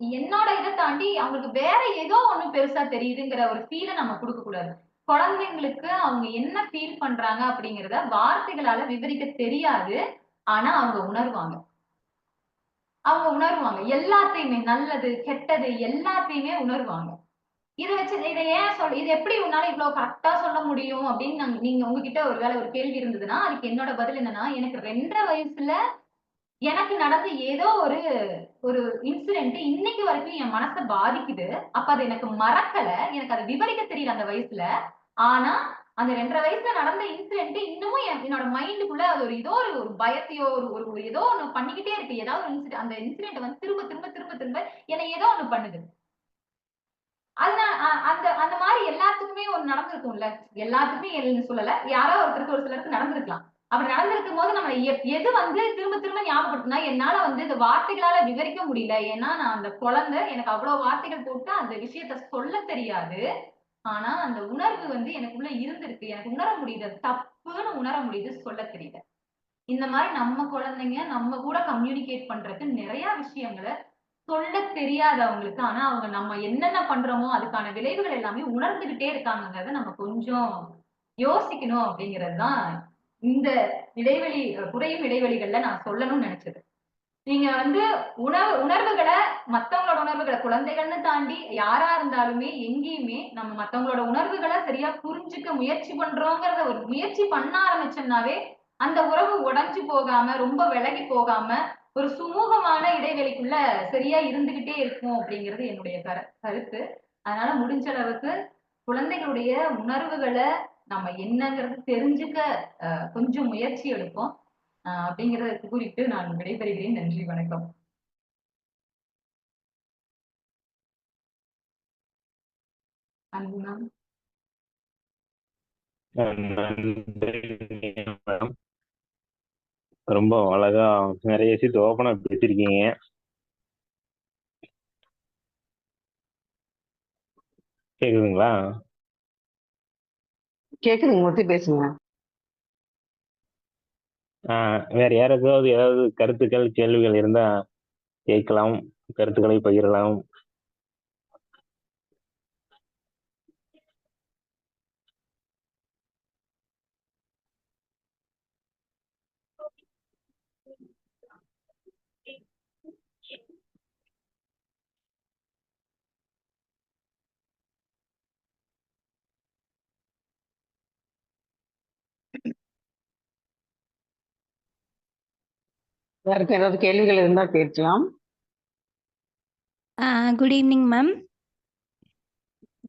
என்னோட இதை தாண்டி அவங்களுக்கு வேற ஏதோ ஒண்ணு பெருசா தெரியுதுங்கிற ஒரு ஃபீலை நம்ம கொடுக்க கூடாது. குழந்தைங்களுக்கு அவங்க என்ன ஃபீல் பண்றாங்க அப்படிங்கறத வார்த்தைகளால விவரிக்க தெரியாது. ஆனா அவங்க உணர்வாங்க. எல்லாத்தையுமே, நல்லது கெட்டது எல்லாத்தையுமே உணர்வாங்க. இதை வச்சு இதை ஏன் இது எப்படி உன்னால இவ்வளவு கரெக்டா சொல்ல முடியும் அப்படின்னு நீங்க உங்ககிட்ட ஒருவேளை ஒரு கேள்வி இருந்ததுன்னா அதுக்கு என்னோட பதில் என்னன்னா, எனக்கு 2.5 வயசுல எனக்கு நடந்த ஏதோ ஒரு ஒரு இன்சிடென்ட் இன்னைக்கு வரைக்கும் என் மனசை பாதிக்குது. அப்ப அது எனக்கு மறக்கல, எனக்கு அதை விவரிக்க தெரியல அந்த வயசுல. ஆனா அந்த 2.5 வயசுல நடந்த இன்சிடென்ட் இன்னமும் என்னோட மைண்டுக்குள்ள அது ஒரு ஏதோ ஒரு பயத்தையோ ஒரு ஏதோ ஒண்ணு பண்ணிக்கிட்டே இருக்கு. ஏதாவது ஒரு இன்சிடென்ட், அந்த இன்சிடென்ட் வந்து திரும்ப திரும்ப திரும்ப திரும்ப என்னை ஏதோ ஒண்ணு பண்ணுது. அதனால அந்த அந்த மாதிரி எல்லாத்துக்குமே ஒண்ணு நடந்திருக்கும்ல. எல்லாத்துக்குமே சொல்லல, யாரோ ஒருத்தருக்கு ஒரு சிலருக்கு நடந்திருக்கலாம். அப்படி நடந்திருக்கும் போது நம்ம எது வந்து திரும்ப திரும்ப ஞாபகப்படுத்தினா என்னால வந்து இந்த வார்த்தைகளால விவரிக்க முடியல. ஏன்னா நான் அந்த குழந்தை, எனக்கு அவ்வளவு வார்த்தைகள் போட்டு அந்த விஷயத்த சொல்ல தெரியாது. ஆனா அந்த உணர்வு வந்து எனக்குள்ள இருந்திருக்கு. எனக்கு உணர முடியுது, தப்புன்னு உணர முடியுது, சொல்ல தெரியல. இந்த மாதிரி நம்ம குழந்தைங்க நம்ம கூட கம்யூனிகேட் பண்றதுக்கு நிறைய விஷயங்களை சொல்ல தெரியாது அவங்களுக்கு. ஆனா அவங்க நம்ம என்னென்ன பண்றோமோ அதுக்கான விளைவுகள் எல்லாமே உணர்ந்துகிட்டே இருக்காங்கிறத நம்ம கொஞ்சம் யோசிக்கணும் அப்படிங்கிறதுதான் இந்த குறையும் இடைவெளிகள்ல நான் சொல்லணும்னு நினைச்சது. நீங்க வந்து உணர்வுகளை, மத்தவங்களோட உணர்வுகளை, குழந்தைகள்னு தாண்டி யாரா இருந்தாலுமே எங்கேயுமே நம்ம மத்தவங்களோட உணர்வுகளை சரியா புரிஞ்சுக்க முயற்சி பண்றோங்கிறத ஒரு முயற்சி பண்ண ஆரம்பிச்சோம்னாவே அந்த உறவு உடைஞ்சு போகாம, ரொம்ப விலகி போகாம ஒரு சுமூகமான இடைவெளிக்குள்ள சரியா இருந்துகிட்டே இருக்கும் அப்படிங்கிறது என்னுடைய கருத்து. அதனால முடிஞ்ச அளவுக்கு குழந்தைகளுடைய உணர்வுகளை நம்ம என்னங்கிறது தெரிஞ்சுக்க கொஞ்சம் முயற்சி எடுப்போம் அப்படிங்கிறத குறித்து நான் விடைபெறுகிறேன். நன்றி, வணக்கம்.
ரொம்ப அழகா நிறைய விஷயத்தை ஓப்பனா பேசிருக்கீங்க. கேக்குதுங்களா?
கேக்குதுங்க, மூர்த்தி பேசுங்க.
வேற யாராவது ஏதாவது கருத்துக்கள் கேள்விகள் இருந்தா கேட்கலாம், கருத்துக்களை பகிரலாம்.
யாருக்கும் ஏதாவது கேள்விகள் இருந்தா கேட்கலாம்.
Good evening ma'am.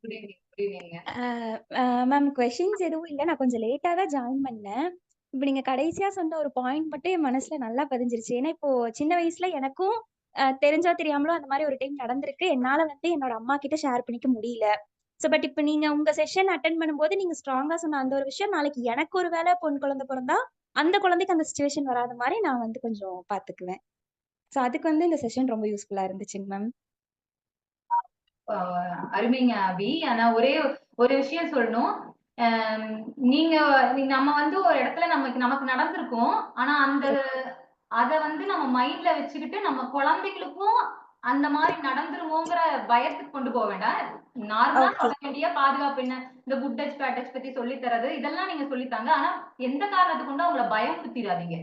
Good evening.
Ma'am questions எதுவும் இல்லை, நான் கொஞ்சம் லேட்டாக தான் ஜாயின் பண்ணேன். இப்போ நீங்கள் கடைசியாக சொன்ன ஒரு பாயிண்ட் மட்டும் என் மனசில் நல்லா பதிஞ்சிருச்சு. ஏன்னா இப்போ சின்ன வயசுல எனக்கும் தெரிஞ்சோ தெரியாமலோ அந்த மாதிரி ஒரு டைம் நடந்திருக்கு. என்னால் வந்து என்னோட அம்மா கிட்ட ஷேர் பண்ணிக்க முடியல. ஸோ பட் இப்போ நீங்கள் உங்கள் செஷன் அட்டன் பண்ணும்போது நீங்கள் ஸ்ட்ராங்காக சொன்ன அந்த ஒரு விஷயம் நாளைக்கு எனக்கு ஒரு வேளை பொன் குழந்தை பிறந்தா அந்த குழந்தைக்கு அந்த சுச்சுவேஷன் வராத மாதிரி நான் வந்து கொஞ்சம் பார்த்துக்குவேன். ஸோ அதுக்கு வந்து இந்த செஷன் ரொம்ப யூஸ்ஃபுல்லாக இருந்துச்சுங்க மேம்.
அருமைங்க அபி. ஆனா ஒரே ஒரு விஷயம் சொல்லணும். நீங்க நம்ம வந்து ஒரு இடத்துல நமக்கு நடந்திருக்கும். ஆனா அத வந்து நம்ம மைண்ட்ல வச்சுக்கிட்டு நம்ம குழந்தைகளுக்கும் அந்த மாதிரி நடந்துருமோங்கிற பயத்துக்கு கொண்டு போக வேண்டாம். நார்மலா சொல்ல வேண்டிய பாதுகாப்பு என்ன, இந்த குட் டச் பேட் டச் பத்தி சொல்லி தரது இதெல்லாம் நீங்க சொல்லித்தாங்க. ஆனா எந்த காரணத்துக்கு கொண்டு அவங்கள பயமுறுத்திடாதீங்க.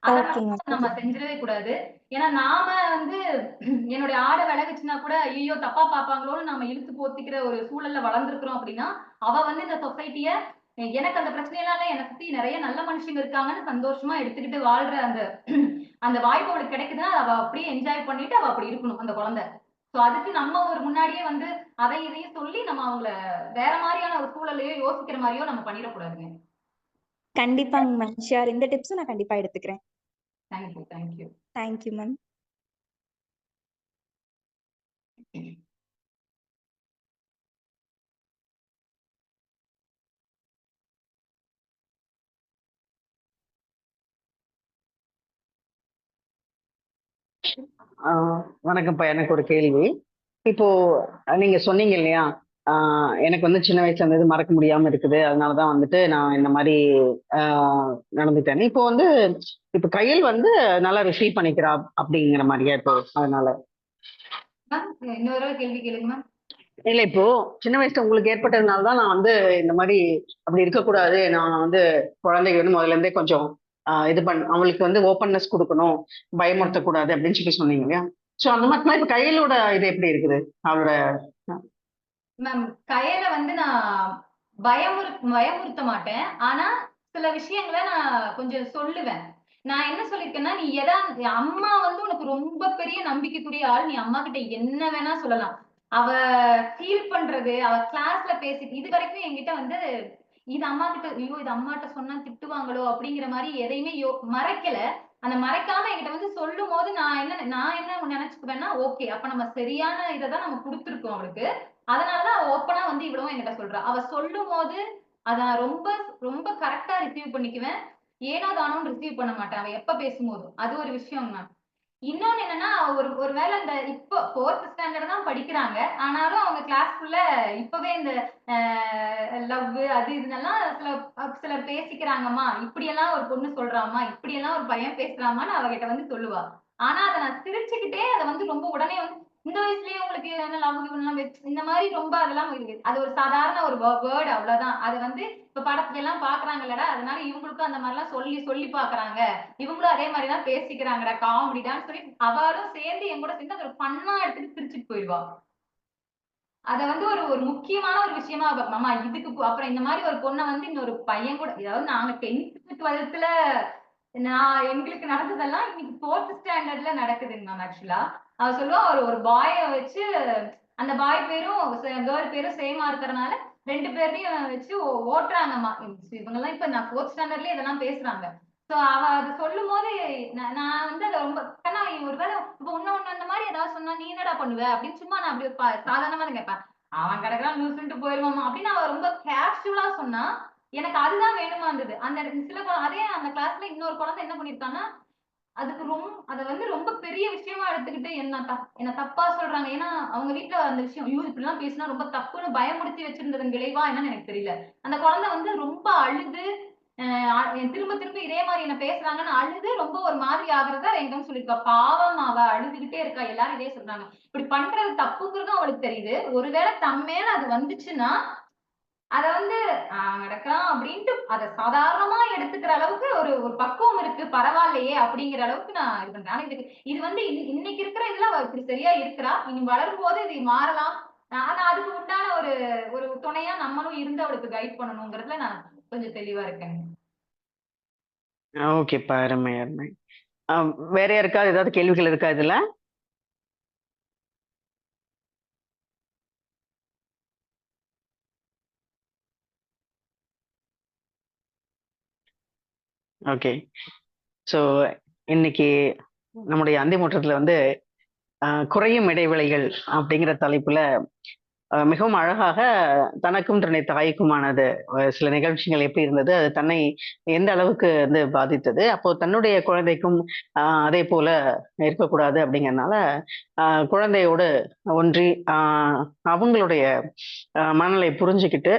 அதெல்லாம் நம்ம செஞ்சிடவே கூடாது. ஏன்னா நாம வந்து என்னுடைய ஆடை விலகுச்சுன்னா கூட ஐயோ தப்பா பாப்பாங்களோன்னு நம்ம இழுத்து போத்திக்கிற ஒரு சூழல்ல வளர்ந்துருக்கிறோம் அப்படின்னா அவ வந்து இந்த சொசைட்டிய எனக்கு அந்த பிரச்சனையெல்லாம் இல்ல, என்னை சுத்தி நிறைய நல்ல மனுஷங்க இருக்காங்கன்னு சந்தோஷமா எடுத்துக்கிட்டு வாழ்ற அந்த வாய்ப்பு அவளுக்கு கிடைக்குதுன்னா அவ அப்படியே என்ஜாய் பண்ணிட்டு அவ அப்படி இருக்கணும் அந்த குழந்தை. சோ அதுக்கு நம்ம ஒரு முன்னாடியே வந்து அதை இதையும் சொல்லி நம்ம அவங்கள வேற மாதிரியான ஒரு சூழலையோ யோசிக்கிற மாதிரியோ நம்ம பண்ணிடக்கூடாதுங்க.
கண்டிப்பாங்க மேம், ஷியோர். இந்த டிப்ஸும் நான் கண்டிப்பா எடுத்துக்கிறேன்.
தேங்க்யூ.
Thank you ma'am.
வணக்கம்ப்பா. எனக்கு ஒரு கேள்வி. இப்போ நீங்க சொன்னீங்க இல்லையா? எனக்கு வந்து சின்ன வயசுல இருந்தது மறக்க முடியாம இருக்குது. அதனால தான் வந்துட்டு நான் இந்த மாரி ஆ நடந்துட்டேன்னு. இப்போ வந்து இப்ப கையல் வந்து நல்லா ரிசீவ் பண்ணிக்கிறா அப்படிங்கிற மாரியா இப்போ அதனால?
மேம் இன்னொரு கேள்வி கேளுங்க மேம்.
இல்ல இப்போ சின்ன வயசுல உங்களுக்கு ஏற்பட்டதுனால தான் நான் வந்து இந்த மாரி அப்படி இருக்கக்கூடாது. நான் வந்து குழந்தைக்கு வந்து முதல்ல இருந்தே கொஞ்சம் அவளுக்கு வந்து ஓப்பன்னஸ் குடுக்கணும். பயமுறுத்தக்கூடாது அப்படின்னு சொன்னீங்க இல்லையா? ஸோ அந்த மாரிலாம் இப்ப கையலோட இது எப்படி இருக்குது? அவளோட
மேம் கயல வந்து நான் பயமுறுத்த மாட்டேன். ஆனா சில விஷயங்கள நான் கொஞ்சம் சொல்லுவேன். நான் என்ன சொல்லியிருக்கேன்னா, நீ அம்மா வந்து உனக்கு ரொம்ப பெரிய நம்பிக்கைக்குரிய ஆள். நீ அம்மா கிட்ட என்ன வேணா சொல்லலாம். அவ ஃபீல் பண்றது, அவ கிளாஸ்ல இதுவரைக்கும் என்கிட்ட வந்து இது அம்மாகிட்ட ஐயோ! இது அம்மாட்ட சொன்னா திட்டுவாங்களோ! அப்படிங்கிற மாரி எதையுமே மறைக்கல. அந்த மறைக்காம என்கிட்ட வந்து சொல்லும்போது நான் என்ன நெனச்சுக்குவேன்னா, ஓகே. அப்ப நம்ம சரியான இத தான் நம்ம குடுத்துருக்கோம் அவளுக்கு. அதனால தான் அவ ஓப்பனா வந்து இவ்வளவும் என்கிட்ட சொல்றா. அவ சொல்லும்போது, அத நான் ரொம்ப ரொம்ப கரெக்ட்டா ரிசீவ் பண்ணிக்குவேன். ஏனோ தானோன்னு ரிசீவ் பண்ண மாட்டேன். அவ எப்ப பேசும்போதும். அது ஒரு விஷயம் மேம். இன்னொன்னு என்னன்னா, ஒரு வேள இந்த இப்போ 4த் ஸ்டாண்டர்ட் தான் படிக்கிறாங்க. ஆனாலும் அவங்க கிளாஸ்க்குள்ள இப்பவே இந்த அ லவ் அது இதுன்னெல்லாம் சிலர் பேசிக்கிறாங்கம்மா. இப்படியெல்லாம் ஒரு பொண்ணு சொல்றாம்மா. இப்படியெல்லாம் ஒரு பையன் பேசுறாம்மான்னு அவகிட்ட வந்து சொல்லுவா. ஆனா அத நான் சிரிச்சுக்கிட்டே அத வந்து ரொம்ப உடனே வந்து இந்த வயசுலயே உங்களுக்கு என்ன லவ் கிவ்லாம் இந்த மாரி ரொம்ப அதெல்லாம் இருக்கு. அது ஒரு சாதாரண ஒரு வேர்ட் அவ்வளவுதான். அது வந்து இப்ப படத்துல எல்லாம் பாக்குறாங்கல்லடா, அதனால இவங்களுக்கும் அந்த மாரிலாம் சொல்லி சொல்லி பாக்குறாங்க. இவங்களும் அதே மாரி தான் பேசிக்கிறாங்கடா, காமெடிடான்னு சொல்லி அவளும் சேர்ந்து என் கூட சேர்ந்து அத ஒரு ஃபன்னா எடுத்துட்டு சிரிச்சுட்டு போயிருவா. அத வந்து ஒரு ஒரு முக்கியமான ஒரு விஷயமா மாமா அப்புறம் இந்த மாரி ஒரு பொண்ண வந்து இன்னொரு பையன் கூட அதாவது நாங்க 10th 12th எங்களுக்கு நடந்ததெல்லாம் இன்னைக்கு 4th ஸ்டாண்டர்ட்ல நடக்குதுங்க மேம் ஆக்சுவலா. அவ சொல்லுவா ஒரு ஒரு பாய வச்சு அந்த பாய் பேரும் கேர்ள் பேரும் சேமா இருக்கறனால 2 பேரையும் வச்சு ஓட்டுறாங்கம்மா. இவங்கலாம் இப்ப நான் 4th ஸ்டாண்டர்ட்லயே இதெல்லாம் பேசுறாங்க. சோ அவ அது சொல்லும்போது நான் வந்து அத ரொம்ப கண்ணா ஒருவேளை இப்ப உன்ன அந்த மாரி ஏதாவது சொன்னா நீ என்னடா பண்ணுவ? அப்படின்னு சும்மா நான் அப்படி சாதாரணமா தான் கேட்பேன். அவன் கிடக்குறான் லூசுன்ட்டு போயிருவான்மா அப்படின்னு அவ ரொம்ப கேஷுவலா சொன்னா, எனக்கு அதுதான் வேணுமா இருந்தது. அதே அந்த கிளாஸ்ல இன்னொரு குழந்தை என்ன பண்ணியிருக்கான்னா, அத வந்து ரொம்ப பெரிய விஷயமா எடுத்துக்கிட்டு என்ன தப்பா சொல்றாங்க. ஏன்னா, அவங்க வீட்ல அந்த விஷயம், ஐயோ! இப்படிலாம் பேசினா ரொம்ப தப்புன்னு பயமுறுத்தி வச்சிருந்ததன் விளைவா என்னன்னு எனக்கு தெரியல. அந்த குழந்தை வந்து ரொம்ப அழுது, திரும்ப திரும்ப இதே மாரி என்ன பேசுறாங்கன்னு அழுது ரொம்ப ஒரு மாதிரி ஆகுறத என்கிட்ட வந்து சொல்லியிருக்கா. பாவம் அவ அழுதுகிட்டே இருக்கா. எல்லாரும் இதே சொல்றாங்க. இப்படி பண்றது தப்புங்கிறதும் அவளுக்கு தெரியுது. ஒருவேளை தன் மேல அது வந்துச்சுன்னா, அத வந்து நடக்கலாம் அப்படின்ட்டு அத சாதாரணமா எடுத்துக்கிற அளவுக்கு ஒரு ஒரு பக்குவம் இருக்கு. பரவாயில்லையே அப்படிங்கிற அளவுக்கு நான் இது பண்றேன். ஆனா இது வந்து இன்னைக்கு இருக்கிற இதுல அவ இப்படி சரியா இருக்கிறா. இனி வளரும்போது இது மாறலாம். ஆனா அதுக்கு உண்டான ஒரு ஒரு துணையா நம்மளும் இருந்து அவளுக்கு கைட் பண்ணணுங்கிறதுல நான் கொஞ்சம் தெளிவா இருக்கேன்.
ஓகேப்பா. அருமை, அருமை. அ வேற யாருக்காவது ஏதாவது கேள்விகள் இருக்கா இதுல? ஓகே. ஸோ இன்னைக்கு நம்முடைய அந்தி முற்றத்துல வந்து குறையும் இடைவெளிகள் அப்படிங்கிற தலைப்புல மிகவும் அழகாக தனக்கும் தன்னுடைய தாய்க்குமானது சில நிகழ்ச்சிகள் எப்படி இருந்தது, அது தன்னை எந்த அளவுக்கு வந்து பாதித்தது, அப்போ தன்னுடைய குழந்தைக்கும் அதே போல இருக்கக்கூடாது அப்படிங்கறதுனால குழந்தையோடு ஒன்றி அவங்களுடைய மனநிலை புரிஞ்சுக்கிட்டு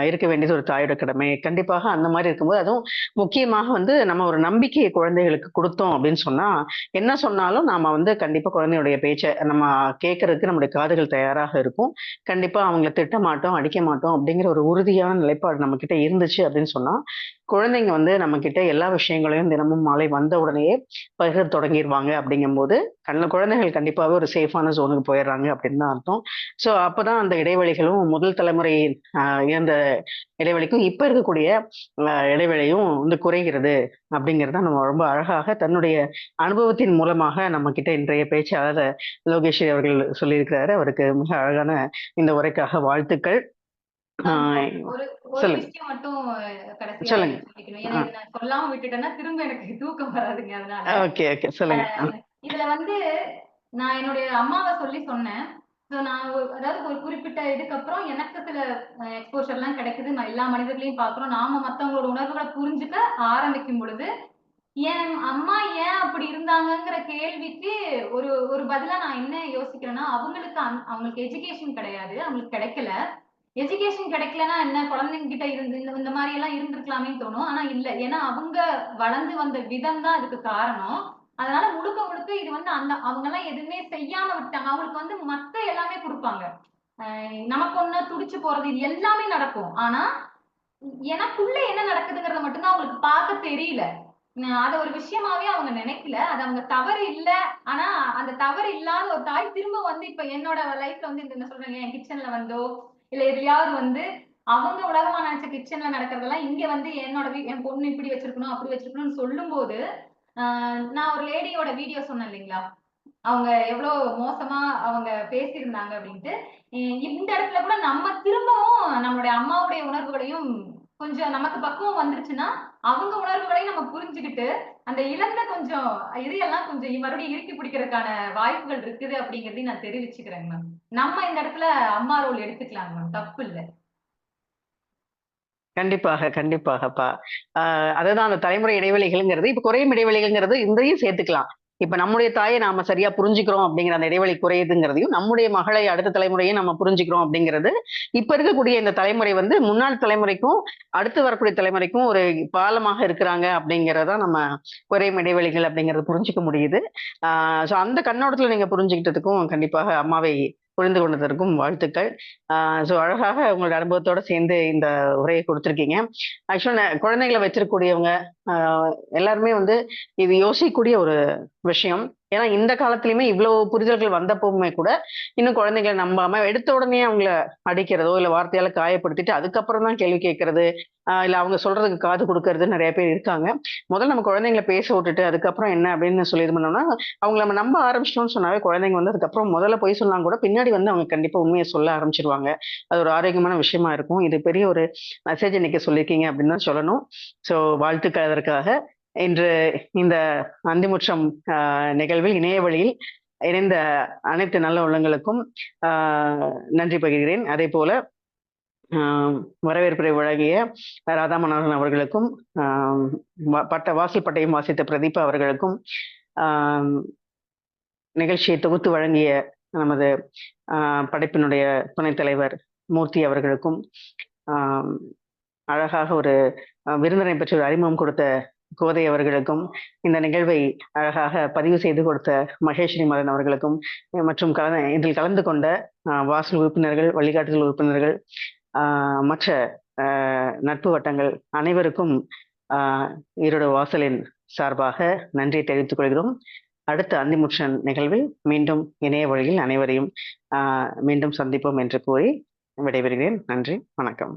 இருக்க வேண்டியது ஒரு தாயோட கடமை. கண்டிப்பாக அந்த மாதிரி இருக்கும்போது அதுவும் முக்கியமாக வந்து நம்ம ஒரு நம்பிக்கையை குழந்தைகளுக்கு கொடுத்தோம் அப்படின்னு சொன்னா என்ன சொன்னாலும் நாம வந்து கண்டிப்பா குழந்தையுடைய பேச்சை நம்ம கேட்கறதுக்கு நம்முடைய காதுகள் தயாராக இருக்கும். கண்டிப்பா அவங்கள திட்ட மாட்டோம், அடிக்க மாட்டோம் அப்படிங்கிற ஒரு உறுதியான நிலைப்பாடு நம்ம கிட்ட இருந்துச்சு அப்படின்னு சொன்னா, குழந்தைங்க வந்து நம்ம கிட்ட எல்லா விஷயங்களையும் தினமும் மாலை வந்த உடனேயே பகிர தொடங்கிருவாங்க அப்படிங்கும்போது, குழந்தைகள் கண்டிப்பாவே ஒரு சேஃபான ஜோனுக்கு போயிடுறாங்க அப்படின்னு தான் அர்த்தம். ஸோ அப்பதான் அந்த இடைவெளிகளும் முதல் தலைமுறை இருந்த இடைவெளிக்கும், இப்ப இருக்கக்கூடிய இடைவெளியும் வந்து குறைகிறது அப்படிங்கிறத நம்ம ரொம்ப அழகாக தன்னுடைய அனுபவத்தின் மூலமாக நம்ம கிட்ட இன்றைய பேச்சாளர் லோகேஸ்வரி அவர்கள் சொல்லியிருக்கிறாரு. அவருக்கு மிக அழகான இந்த உரைக்காக வாழ்த்துக்கள்.
ஒரு ஒரு
சொல்லுங்க.
விஷயம் மட்டும் கடைசியா
சொல்லுங்க.
சொல்லிக்கணும். ஏன்னா இத நான் சொல்லாம விட்டுட்டேன்னா திரும்ப எனக்கு தூக்கம் வராதுங்க அதனால.
Okay, okay. சொல்லுங்க.
இதுல வந்து நான் என்னுடைய அம்மாவ சொல்லி சொன்னேன். நான் அதாவது ஒரு குறிப்பிட்ட இதுக்கப்புறம் எனக்கு சில எக்ஸ்போஷர்லாம் கிடைக்குது. எல்லா மனிதர்களையும் பார்க்கிறோம். நாம மத்தவங்களோட உணர்வுகள புரிஞ்சுக்க ஆரம்பிக்கும் பொழுது, என் அம்மா ஏன் அப்படி இருந்தாங்கங்கிற கேள்விக்கு ஒரு ஒரு பதிலா நான் என்ன யோசிக்கிறேன்னா, அவங்களுக்கு எஜுகேஷன் கிடையாது. அவங்களுக்கு கிடைக்கல. எஜுகேஷன் கிடைக்கலன்னா என்ன, குழந்தைங்க கிட்ட இருந்து இந்த மாதிரி எல்லாம் இருந்திருக்கலாமேன்னு தோணும். ஆனா இல்ல. ஏன்னா அவங்க வளர்ந்து வந்த விதம் தான் அதுக்கு காரணம். அதனால முழுக்க முழுக்க இது வந்து அவங்க எல்லாம் எதுவுமே செய்யாம விட்டாங்க. அவங்களுக்கு வந்து மத்த எல்லாமே கொடுப்பாங்க. நமக்கு ஒண்ணு துடிச்சு போறது இது எல்லாமே நடக்கும். ஆனா எனக்குள்ள என்ன நடக்குதுங்கிறத மட்டும்தான் அவங்களுக்கு பார்க்க தெரியல. அத ஒரு விஷயமாவே அவங்க நினைக்கல. அது அவங்க தவறு இல்ல. ஆனா அந்த தவறு இல்லாத ஒரு தாய் திரும்ப வந்து இப்ப என்னோட லைஃப்ல வந்து இந்த என்ன சொல்றேன், என் கிச்சன்ல வந்தோ இல்ல எதுலயாவது வந்து அவங்க உலகமா நினைச்ச கிச்சன்ல நடக்கிறதெல்லாம் இங்க வந்து என் பொண்ணு இப்படி வச்சிருக்கணும் அப்படி வச்சிருக்கணும்னு சொல்லும் போது நான் ஒரு லேடியோட வீடியோ சொன்னேன் இல்லைங்களா, அவங்க எவ்வளவு மோசமா அவங்க பேசியிருந்தாங்க அப்படின்ட்டு. இந்த இடத்துல கூட நம்ம திரும்பவும் நம்மளுடைய அம்மாவுடைய உணர்வுகளையும் கொஞ்சம் நமக்கு பக்குவம் வந்துருச்சுன்னா அவங்க உணர்வுகளையும் நம்ம புரிஞ்சுக்கிட்டு அந்த இழந்த கொஞ்சம் இதையெல்லாம் கொஞ்சம் மறுபடியும் இறுக்கி பிடிக்கிறதுக்கான வாய்ப்புகள் இருக்குது அப்படிங்கறதையும் நான் தெரிவிச்சுக்கிறேங்க மேம். நம்ம இந்த இடத்துல அம்மா ரோல் எடுத்துக்கலாங்க மேம், தப்பு இல்லை.
கண்டிப்பாக, கண்டிப்பாகப்பா. அதுதான் அந்த தலைமுறை இடைவெளிகள்ங்கிறது. இப்ப குறையும் இடைவெளிகள்ங்கிறது இதையும் சேர்த்துக்கலாம். இப்ப நம்முடைய தாயை நாம சரியா புரிஞ்சுக்கிறோம் அப்படிங்கிற அந்த இடைவெளி குறையுதுங்கிறதையும், நம்முடைய மகளை அடுத்த தலைமுறையும் நம்ம புரிஞ்சுக்கிறோம் அப்படிங்கிறது, இப்ப இருக்கக்கூடிய இந்த தலைமுறை வந்து முன்னாள் தலைமுறைக்கும், அடுத்து வரக்கூடிய தலைமுறைக்கும் ஒரு பாலமாக இருக்கிறாங்க அப்படிங்கிறத நம்ம குறையும் இடைவெளிகள் அப்படிங்கிறது புரிஞ்சுக்க முடியுது. சோ அந்த கண்ணோட்டத்துல நீங்க புரிஞ்சுக்கிட்டதுக்கும் கண்டிப்பாக அம்மாவை புரிந்து கொண்டதற்கும் வாழ்த்துக்கள். சோ அழகாக உங்களோட அனுபவத்தோட சேர்ந்து இந்த உரையை கொடுத்திருக்கீங்க. ஆக்சுவலா குழந்தைகளை வச்சிருக்கக்கூடியவங்க எல்லாருமே வந்து இது யோசிக்கக்கூடிய ஒரு விஷயம். ஏன்னா இந்த காலத்திலயுமே இவ்வளவு புரிதல்கள் வந்தப்பவுமே கூட இன்னும் குழந்தைகளை நம்பாம எடுத்த உடனே அவங்கள அடிக்கிறதோ இல்ல வார்த்தையால காயப்படுத்திட்டு அதுக்கப்புறம் தான் கேள்வி கேட்கறது, இல்ல அவங்க சொல்றதுக்கு காது கொடுக்கறது நிறைய பேர் இருக்காங்க. முதல்ல நம்ம குழந்தைங்களை பேச விட்டுட்டு அதுக்கப்புறம் என்ன அப்படின்னு சொல்லி இது பண்ணோம்னா அவங்க நம்ம நம்ப ஆரம்பிச்சிட்டோம்னு சொன்னாவே குழந்தைங்க வந்து அதுக்கப்புறம் முதல்ல போய் சொன்னா கூட பின்னாடி வந்து அவங்க கண்டிப்பா உண்மையை சொல்ல ஆரம்பிச்சிருவாங்க. அது ஒரு ஆரோக்கியமான விஷயமா இருக்கும். இது பெரிய ஒரு மெசேஜ் இன்னைக்கு சொல்லியிருக்கீங்க அப்படின்னு தான் சொல்லணும். சோ வாழ்த்துக்கள் அதற்காக. இன்று இந்த அந்திமுற்றம் நிகழ்வில் இணைய வழியில் இணைந்த அனைத்து நல்ல உள்ளங்களுக்கும் நன்றி பகிர்கிறேன். அதே போல வரவேற்புரை வழங்கிய ராதாமனோகரன் அவர்களுக்கும், வாசல் பட்டயம் வாசித்த பிரதீபா அவர்களுக்கும், நிகழ்ச்சியை தொகுத்து வழங்கிய நமது படைப்பினுடைய துணைத் தலைவர் மூர்த்தி அவர்களுக்கும், அழகாக ஒரு விருந்தினை பற்றி ஒரு அறிமுகம் கொடுத்த கோதை அவர்களுக்கும், இந்த நிகழ்வை அழகாக பதிவு செய்து கொடுத்த மகேஸ்வரி மதன் அவர்களுக்கும், மற்றும் இதில் கலந்து கொண்ட வாசல் உறுப்பினர்கள், வழிகாட்டுதல் உறுப்பினர்கள், மற்ற நட்பு வட்டங்கள் அனைவருக்கும் ஈரோடு வாசலின் சார்பாக நன்றியை தெரிவித்துக் கொள்கிறோம். அடுத்த அந்திமுற்றம் நிகழ்வில் மீண்டும் இணைய வழியில் அனைவரையும் மீண்டும் சந்திப்போம் என்று கூறி விடைபெறுகிறேன். நன்றி, வணக்கம்.